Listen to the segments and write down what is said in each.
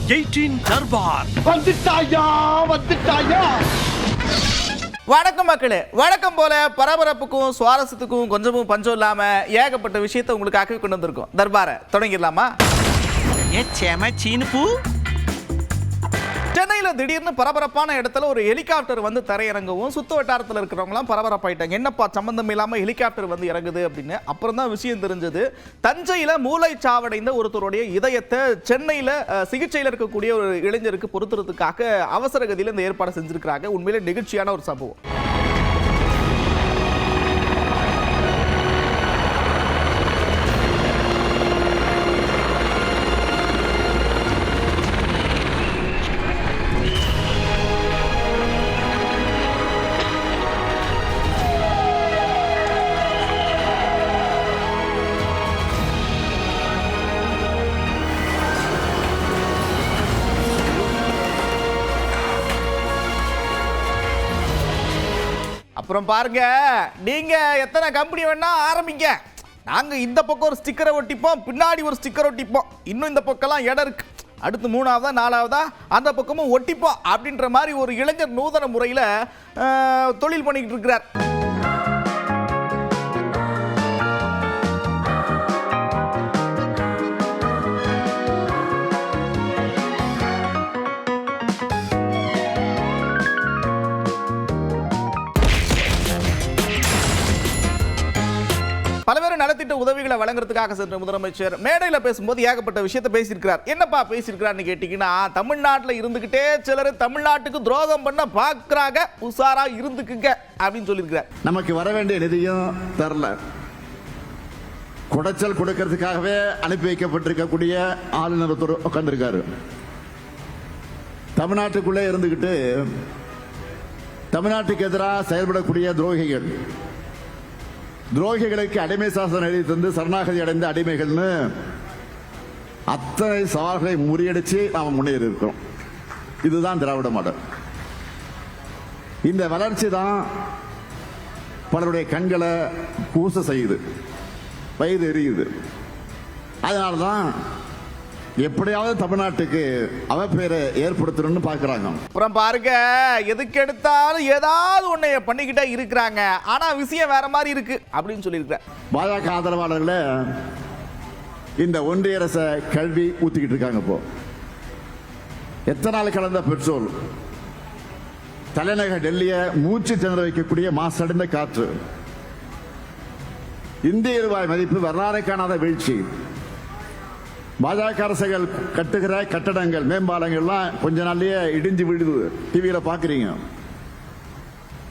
18 தர்பார் வந்துட்டாயா. வணக்கம் மக்களே, வழக்கம் போல பரபரப்புக்கும் சுவாரஸ்யத்துக்கும் கொஞ்சமும் பஞ்சம் இல்லாம ஏகப்பட்ட விஷயத்தை உங்களுக்காக கொண்டு வந்திருக்கோம். தர்பாரை தொடங்கிடலாமா? சென்னையில திடீர்னு பரபரப்பான இடத்துல ஒரு ஹெலிகாப்டர் வந்து தரையிறங்கவும் சுத்த வட்டாரத்தில் இருக்கிறவங்களாம் பரபரப்பாயிட்டாங்க. என்னப்பா சம்பந்தம் இல்லாம ஹெலிகாப்டர் வந்து இறங்குது அப்படின்னு. அப்புறம் தான் விஷயம் தெரிஞ்சது. தஞ்சையில மூளைச்சாவடைந்த ஒருத்தருடைய இதயத்தை சென்னையில சிகிச்சையில் இருக்கக்கூடிய ஒரு இளைஞருக்கு பொருத்துறதுக்காக அவசர கதியில் இந்த ஏற்பாடு செஞ்சிருக்கிறாங்க. உண்மையிலே நெகிழ்ச்சியான ஒரு சம்பவம். அப்புறம் பாருங்க, நீங்க எத்தனை கம்பெனி வேணா ஆரம்பிங்க, நாங்க இந்த பக்கம் ஒரு ஸ்டிக்கரை ஒட்டிப்போம், பின்னாடி ஒரு ஸ்டிக்கர் ஒட்டிப்போம், இன்னும் இந்த பக்கம்லாம் இடம் இருக்கு, அடுத்து 3ஆவதா 4ஆவதா அந்த பக்கமும் ஒட்டிப்போம் அப்படின்ற மாதிரி ஒரு இளைஞர் நூதன முறையில் தொழில் பண்ணிக்கிட்டு இருக்கிறார். பல்வேறு நலத்திட்ட உதவிகளை வழங்குறதுக்காக சென்ற முதலமைச்சர் மேடையில் பேசும்போது ஏகப்பட்ட விஷயத்தை பேசியிருக்கிறார். என்னப்பா பேசியிருக்கிறார்னு கேட்டீங்கன்னா, தமிழ்நாட்டில் இருந்துகிட்டே சிலர் தமிழ்நாட்டுக்கு துரோகம் பண்ண பார்க்குறாங்க, உஷாரா இருந்துக்குங்க அப்படின்னு சொல்லியிருக்கிறார். நமக்கு வர வேண்டிய நிதியும் தரல, குடைச்சல் கொடுக்கறதுக்காகவே அனுப்பி வைக்கப்பட்டிருக்கக்கூடிய ஆளுநர் ஒருத்தர் உட்கார்ந்திருக்காரு. தமிழ்நாட்டுக்குள்ளே இருந்துகிட்டு தமிழ்நாட்டுக்கு எதிராக செயல்படக்கூடிய துரோகிகளுக்கு அடிமை சாசனம் எழுதி தந்து சரணாகதி அடைந்த அடிமைகள்னு அத்தனை சவால்களை முறியடிச்சு நாம் முன்னேறி இருக்கிறோம். இதுதான் திராவிட மாடல். இந்த வளர்ச்சி தான் பலருடைய கண்களை கூச செய்யுது, வயிறு எரியுது. அதனால்தான் எப்படியாவது தமிழ்நாட்டுக்கு அவப்பேரை ஏற்படுத்தணும்னு பார்க்குறாங்க. அப்புறம் பாருங்க, எதுக்கு எடுத்தாலும் ஏதாவது ஒன்றை பண்ணிக்கிட்டே இருக்கிறாங்க, ஆனால் விஷயம் வேற மாதிரி இருக்கு அப்படின்னு சொல்லியிருக்கிறேன். பாஜக ஆதரவாளர்களை இந்த ஒன்றிய அரசை கல்வி ஊத்திக்கிட்டு இருக்காங்க. இப்போ எத்தனை நாள் கலந்த பெட்ரோல் தலைநகர் டெல்லியை மூச்சு திணற வைக்கக்கூடிய மாசடைந்த காற்று, இந்திய ரூபாய் மதிப்பு வரலாறு காணாத வீழ்ச்சி, பாஜக அரசுகள் கட்டுகிற கட்டடங்கள் மேம்பாலங்கள்லாம் கொஞ்ச நாள்லயே இடிஞ்சு விழுது, டிவியில பாக்குறீங்க.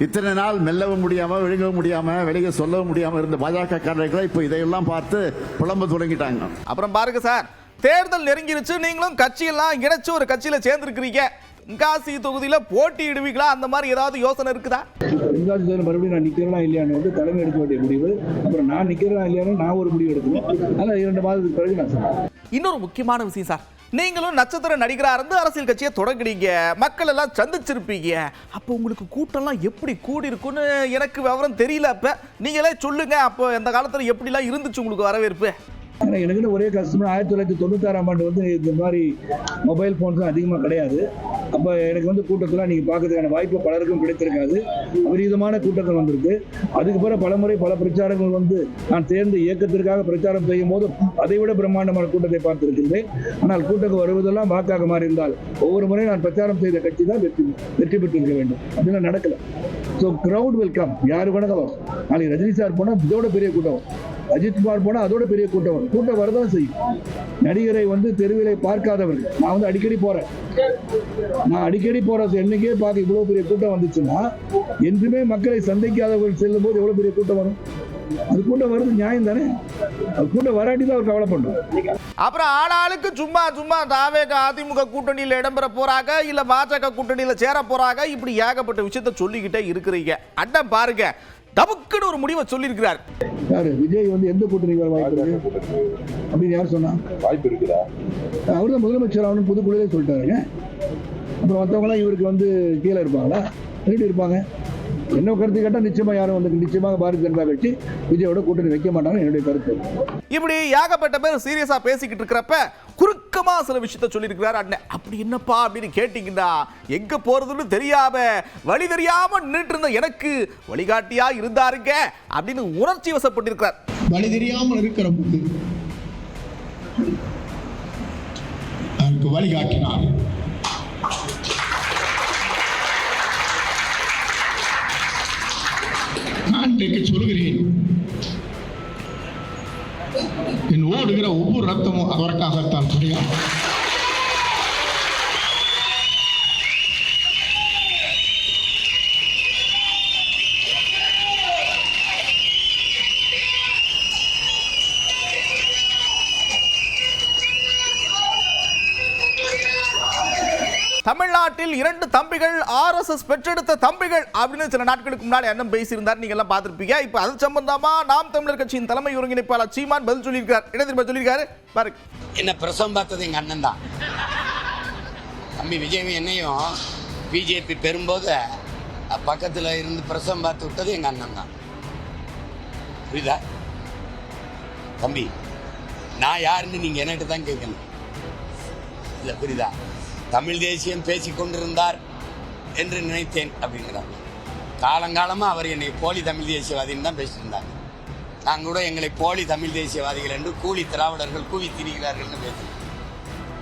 இத்தனை நாள் மெல்லவும் முடியாம விழுங்கவும் முடியாம வெளியே சொல்லவும் முடியாம இருந்த பாஜக காரர்களை இப்போ இதையெல்லாம் பார்த்து புலம்ப தொடங்கிட்டாங்க. அப்புறம் பாருங்க சார், தேர்தல் நெருங்கிருச்சு, நீங்களும் கட்சியெல்லாம் இணைச்சு ஒரு கட்சியில சேர்ந்திருக்கிறீங்க. தென்காசி தொகுதியில போட்டியிடுவீங்களா? அந்த மாதிரி ஏதாவது யோசனை இருக்குதா? தென்காசி தொகுதியில் மறுபடியும் நான் நிக்கிறேனா இல்லையான்னு வந்து தலைமை எடுக்க வேண்டிய முடிவு. அப்புறம் நான் நிக்கிறேனா இல்லையானு நான் ஒரு முடிவு எடுக்கணும். அதனால 2 மாதத்துக்கு பிறகு நான் சொல்றேன். இன்னொரு முக்கியமான விஷயம் சார், நீங்களும் நட்சத்திர நடிகராக இருந்து அரசியல் கட்சியை தொடங்குறீங்க, மக்கள் எல்லாம் சந்திச்சிருப்பீங்க. அப்போ உங்களுக்கு கூட்டம்லாம் எப்படி கூடி இருக்குன்னு எனக்கு விவரம் தெரியல. அப்ப நீங்களே சொல்லுங்க, அப்போ இந்த காலத்துல எப்படிலாம் இருந்துச்சு உங்களுக்கு வரவேற்பு? ஆனால் எனக்குன்னு ஒரே கஷ்டமாக 1996ஆம் ஆண்டு வந்து இந்த மாதிரி மொபைல் ஃபோன்ஸும் அதிகமாக கிடையாது. அப்போ எனக்கு வந்து கூட்டத்தெல்லாம் நீங்கள் பார்க்கறதுக்கான வாய்ப்பு பலருக்கும் கிடைத்திருக்காது. அபரீதமான கூட்டங்கள் வந்திருக்கு. அதுக்கு பிறகு பலமுறை பல பிரச்சாரங்கள் வந்து நான் சேர்ந்து இயக்கத்திற்காக பிரச்சாரம் செய்யும் போது அதை விட பிரம்மாண்டமான கூட்டத்தை பார்த்திருக்கின்றேன். ஆனால் கூட்டங்கள் வருவதெல்லாம் வாக்காக மாறியிருந்தால் ஒவ்வொரு முறை நான் பிரச்சாரம் செய்த கட்சி தான் வெற்றி பெற்றிருக்க வேண்டும். அதெல்லாம் நடக்கல. So crowd will come. யாரு வேணாலும் வரும். நாளைக்கு ரஜினி சார் போனால் இதோட பெரிய கூட்டம் வரும், அஜித் குமார் போனால் அதோட பெரிய கூட்டம் வரும். கூட்டம் வரதான் செய்யும். நடிகரை வந்து தெருவிலை பார்க்காதவர்கள். நான் வந்து அடிக்கடி போறேன். என்னைக்கே பார்க்க இவ்வளவு பெரிய கூட்டம் வந்துச்சுன்னா, என்றுமே மக்களை சந்திக்காதவர்கள் செல்லும் போது எவ்வளவு பெரிய கூட்டம் வரும்? அது கூட்டம் வருது, நியாயம் தானே. அது கூட்டம் வராட்டி தான் அவர் கவலை பண்றோம். அப்புறம் ஆளாளுக்கு சும்மா அதிமுக கூட்டணியில் இடம்பெற போறாங்க, இல்ல பாஜக கூட்டணியில் சேர போறாங்க, இப்படி ஏகப்பட்ட விஷயத்த சொல்லிக்கிட்டே இருக்கிறீங்க. அண்ணன் பாருங்க, தமக்குன்னு ஒரு முடிவை சொல்லியிருக்கிறார். யாரு? விஜய் வந்து எந்த கூட்டணி வர வாய்ப்பு இருக்கு அப்படின்னு யார் சொன்னா? வாய்ப்பு இருக்குதா? அவர் தான் முதலமைச்சர் ஆகணும் புதுக்குழுவே சொல்லிட்டாருங்க. அப்புறம் மற்றவங்களாம் இவருக்கு வந்து கீழே இருப்பாங்களா? எப்படி இருப்பாங்க? என்ன கருத்து கேட்டால் நிச்சயமாக யாரும் வந்து நிச்சயமாக பாரதிய ஜனதா கட்சி விஜயோட கூட்டணி வைக்க மாட்டாங்க என்னுடைய கருத்து. இப்படி ஏகப்பட்ட பேர் சீரியஸா பேசிக்கிட்டு இருக்கிறப்ப குறுக்கமா சில விஷயத்த சொல்லியிருக்கிறார் அண்ணன். அப்படி என்னப்பா அப்படின்னு கேட்டீங்கன்னா, எங்க போறதுன்னு தெரியாம வழி தெரியாம நின்றுட்டு இருந்த எனக்கு வழிகாட்டியா இருந்தாருங்க அப்படின்னு உணர்ச்சி வசப்பட்டிருக்கிறார். வழி தெரியாமல் இருக்கிற போது எனக்கு வழிகாட்டினார். நான் இன்றைக்கு சொல்கிறேன், என் ஓடுகிற ஒவ்வொரு ரத்தமும் அவருக்காகத்தான் புரியும். தமிழ்நாட்டில் 2 தம்பிகள் RSS பெற்றெடுத்த தம்பிகள் அப்படின்னு சில நாட்களுக்கு முன்னாடி அண்ணன் பேசியிருந்தார். நீங்க எல்லாம் பார்த்திருப்பீங்க. இப்ப அது சம்பந்தமா நாம் தமிழர் கட்சியின் தலைமை ஒருங்கிணைப்பாளர் சீமான் பதில் சொல்லியிருக்கார். என்ன தெரியுமா சொல்லியிருக்காரு பாருங்க. என்ன பிரசவம் பார்த்தது எங்க அண்ணன் தான். தம்பி விஜய் என்னையும் பிஜேபி பெறும்போது பக்கத்தில் இருந்து பிரசவம் பார்த்து விட்டது எங்க அண்ணன் தான். புரியுதா தம்பி? நான் யாருன்னு நீங்க என்கிட்ட தான் கேட்கணும். இல்லை புரியுதா? தமிழ் தேசியம் பேசிக் கொண்டிருந்தார் என்று நினைத்தேன் அப்படிங்கிறாங்க. காலங்காலமாக அவர் என்னை போலி தமிழ் தேசியவாதின்னு தான் பேசியிருந்தாங்க. நாங்கள் கூட எங்களை போலி தமிழ் தேசியவாதிகள் என்று கூலி திராவிடர்கள் கூவி திரிகிறார்கள்னு பேசுகிறோம்.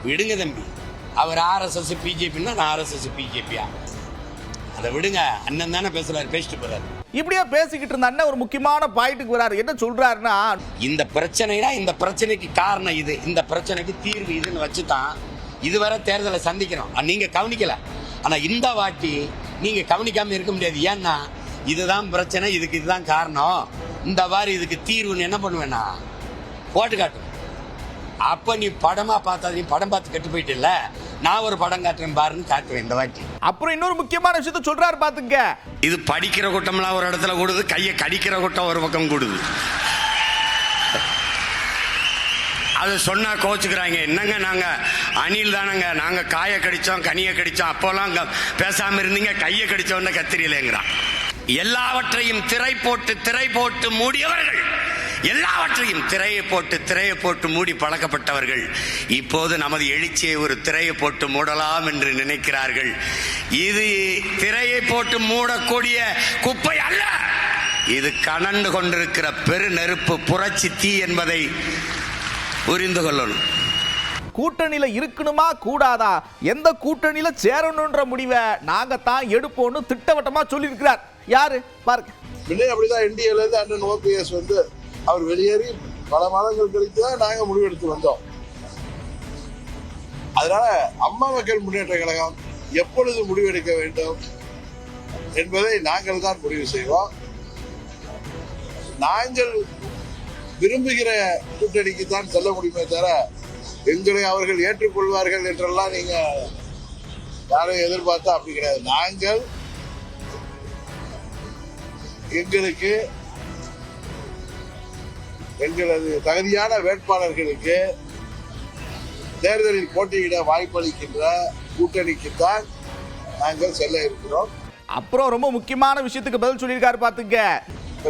விடுங்க தம்பி, அவர் RSS பிஜேபின்னா நான் RSS பிஜேபியா? அதை விடுங்க. அண்ணன் தானே பேசுறாரு, பேசிட்டு போறாரு. இப்படியே பேசிக்கிட்டு இருந்த அண்ணன் ஒரு முக்கியமான பாயிண்ட்டுக்கு வராரு. என்ன சொல்றாருன்னா, இந்த பிரச்சனைனா இந்த பிரச்சனைக்கு காரணம் இது, இந்த பிரச்சனைக்கு தீர்வு இதுன்னு வச்சுதான் இதுவரை தேர்தலை சந்திக்கிறோம். நீங்க கவனிக்கல. ஆனா இந்த வாட்டி நீங்க கவனிக்காம இருக்க முடியாது. ஏன்னா இதுதான் பிரச்சனை, இதுக்கு இதுதான் காரணம், இந்த மாதிரி இதுக்கு தீர்வுன்னு என்ன பண்ணுவேன்னா போட்டு காட்டும். அப்ப நீ படமா பார்த்தா, நீ படம் பார்த்து கெட்டு போயிட்டு இல்ல, நான் ஒரு படம் காட்டுறேன் பாருன்னு காட்டுவேன் இந்த வாட்டி. அப்புறம் இன்னொரு முக்கியமான விஷயத்த சொல்றாரு பாத்துங்க. இது படிக்கிற கூட்டம்லாம் ஒரு இடத்துல கூடுது, கையை கடிக்கிற கூட்டம் ஒரு பக்கம் கூடுது. அது சொன்னா கோச்சுக்கிறாங்க. என்னங்க நாங்க அணில் தானங்க, நாங்க காயை கடிச்சோம் கனியை கடிச்சோம், அப்போல்லாம் பேசாம இருந்தீங்க, கையை கடிச்சோன்னு கத்திரிலேங்கிறான். எல்லாவற்றையும் திரை போட்டு மூடியவர்கள், எல்லாவற்றையும் திரையை போட்டு மூடி பழக்கப்பட்டவர்கள் இப்போது நமது எழுச்சியை ஒரு திரையை போட்டு மூடலாம் என்று நினைக்கிறார்கள். இது திரையை போட்டு மூடக்கூடிய குப்பை அல்ல, இது கனண்டு கொண்டிருக்கிற பெரு நெருப்பு, புரட்சி தீ என்பதை புரிந்து கொள்ளணும். கூட்டணியில இருக்கணுமா கூடாதா, எந்த கூட்டணியில சேரணும்ன்ற முடிவை நாங்க தான் எடுப்போம்னு திட்டவட்டமா சொல்லியிருக்கிறார். யாரு பாருங்க. அப்படிதான் NDAல இருந்து அண்ணன் OPS வந்து அவர் வெளியேறி பல மாதங்கள் கழித்து தான் நாங்க முடிவெடுத்து வந்தோம். அதனால அம்மா மக்கள் முன்னேற்ற கழகம் எப்பொழுது முடிவெடுக்க வேண்டும் என்பதை நாங்கள் தான் முடிவு செய்வோம். நாங்கள் விரும்புகிற கூட்டணிக்கு தான் செல்ல முடியுமே தவிர எங்களை அவர்கள் ஏற்றுக்கொள்வார்கள் என்றெல்லாம் நீங்க யாரும் எதிர்பார்த்தா அப்படி கிடையாது. நாங்கள் எங்களுக்கு எங்களது தகுதியான வேட்பாளர்களுக்கு தேர்தலில் போட்டியிட வாய்ப்பளிக்கின்ற கூட்டணிக்குத்தான் நாங்கள் செல்ல இருக்கிறோம். அப்புறம் ரொம்ப முக்கியமான விஷயத்துக்கு பதில் சொல்லியிருக்காரு பாத்துங்க.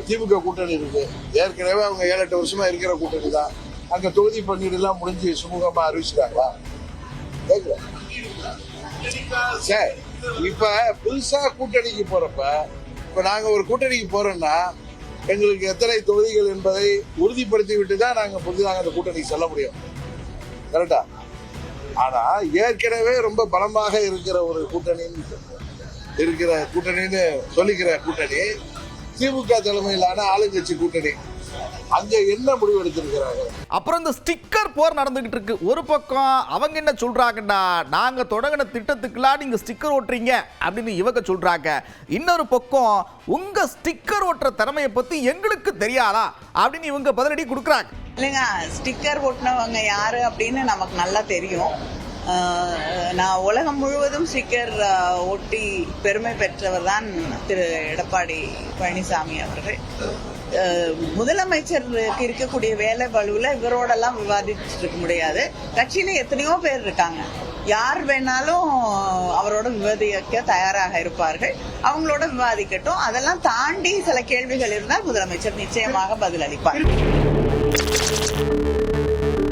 திமுக கூட்டணி இருக்கு, ஏற்கனவே அவங்க 7-8 வருஷமா இருக்கிற கூட்டணி தான். அங்க தொகுதி பங்கீடு எல்லாம் முடிஞ்சு சுமூகமா அறிவிச்சிட்டாங்களா? சரி, இப்ப புதுசா கூட்டணிக்கு போறப்ப, இப்ப நாங்க ஒரு கூட்டணிக்கு போறோம்னா எங்களுக்கு எத்தனை தொகுதிகள் என்பதை உறுதிப்படுத்தி விட்டு தான் நாங்க புதிதாக அந்த கூட்டணிக்கு செல்ல முடியும். கரெக்டா? ஆனா ஏற்கனவே ரொம்ப பலமாக இருக்கிற ஒரு கூட்டணின்னு சொல்லிக்கிற கூட்டணி திமுக தலைமையிலான ஆளுங்கட்சி கூட்டணி. அங்க என்ன முடிவு எடுத்திருக்கிறாங்க? அப்புறம் இந்த ஸ்டிக்கர் போர் நடந்துகிட்டு இருக்கு. ஒரு பக்கம் அவங்க என்ன சொல்றாங்கன்னா, நாங்க தொடங்கின திட்டத்துக்குலாம் நீங்க ஸ்டிக்கர் ஓட்டுறீங்க அப்படின்னு இவங்க சொல்றாங்க. இன்னொரு பக்கம் உங்க ஸ்டிக்கர் ஓட்டுற திறமையை பத்தி எங்களுக்கு தெரியாதா அப்படின்னு இவங்க பதிலடி கொடுக்குறாங்க. இல்லைங்க, ஸ்டிக்கர் ஓட்டுனவங்க யாரு அப்படின்னு நமக்கு நல்லா தெரியும். நான் உலகம் முழுவதும் ஸ்டிக்கர் ஒட்டி பெருமை பெற்றவர் தான் திரு எடப்பாடி பழனிசாமி அவர்கள். முதலமைச்சருக்கு இருக்கக்கூடிய வேலை பளுவில் இவரோடெல்லாம் விவாதிச்சுட்டு இருக்க முடியாது. கட்சியில எத்தனையோ பேர் இருக்காங்க, யார் வேணாலும் அவரோட விவாதிக்க தயாராக இருப்பார்கள். அவங்களோட விவாதிக்கட்டும். அதெல்லாம் தாண்டி சில கேள்விகள் இருந்தால் முதலமைச்சர் நிச்சயமாக பதில் அளிப்பார்.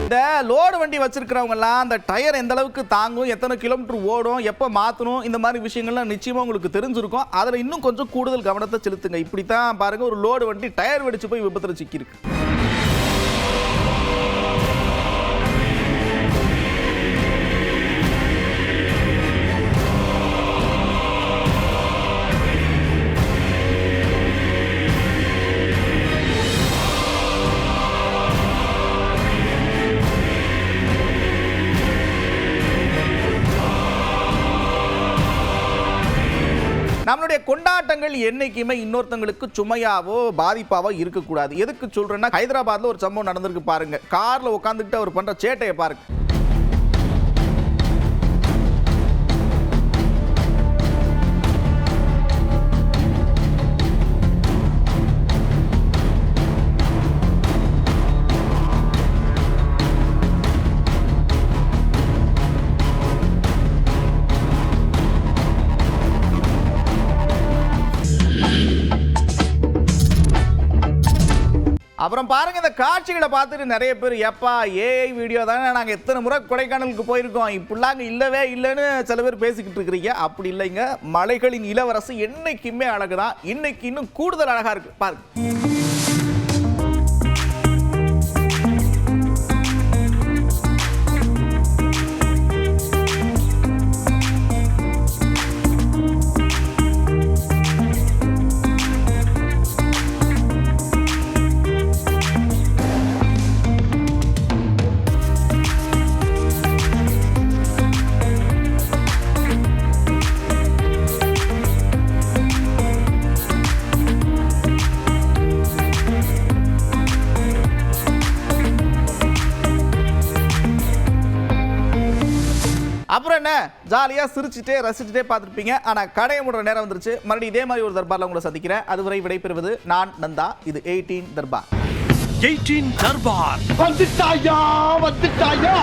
இந்த லோடு வண்டி வச்சிருக்கிறவங்க எல்லாம் அந்த டயர் எந்த அளவுக்கு தாங்கும், எத்தனை கிலோமீட்டர் ஓடும், எப்போ மாற்றணும், இந்த மாதிரி விஷயங்கள்லாம் நிச்சயமாக உங்களுக்கு தெரிஞ்சிருக்கும். அதில் இன்னும் கொஞ்சம் கூடுதல் கவனத்தை செலுத்துங்க. இப்படித்தான் பாருங்க, ஒரு லோடு வண்டி டயர் வெடிச்சு போய் விபத்தில் சிக்கியிருக்கு. நம்மளுடைய கொண்டாட்டங்கள் என்னைக்குமே இன்னொருத்தங்களுக்கு சுமையாவோ பாதிப்பாவோ இருக்கக்கூடாது. எதுக்கு சொல்றேன்னா, ஹைதராபாத்ல ஒரு சம்பவம் நடந்திருக்கு பாருங்க. கார்ல உட்காந்துக்கிட்டு அவர் பண்ற சேட்டையை பாருங்க. அப்புறம் பாருங்க, இந்த காட்சிகளை பார்த்துட்டு நிறைய பேர் எப்பா ஏஐ வீடியோ தானே, நாங்கள் எத்தனை முறை கொடைக்கானலுக்கு போயிருக்கோம், இப்படிலாங்க இல்லவே இல்லைன்னு சில பேர் பேசிக்கிட்டு இருக்கிறீங்க. அப்படி இல்லைங்க, மலைகளின் இளவரசு என்னைக்குமே அழகுதான். இன்னைக்கு இன்னும் கூடுதல் அழகா இருக்கு பாருங்க. அப்புறம் என்ன, ஜாலியா சிரிச்சுட்டே ரசிச்சுட்டே பார்த்துருப்பீங்க. ஆனா கடையை மூடுற நேரம் வந்துருச்சு. மறுபடியும் இதே மாதிரி ஒரு தர்பார்ல உங்களை சந்திக்கிறேன். அதுவரை விடைபெறுவது நான் நந்தா. இது 18 தர்பார். 18 தர்பார் வந்துட்டாயா வந்துட்டாயா.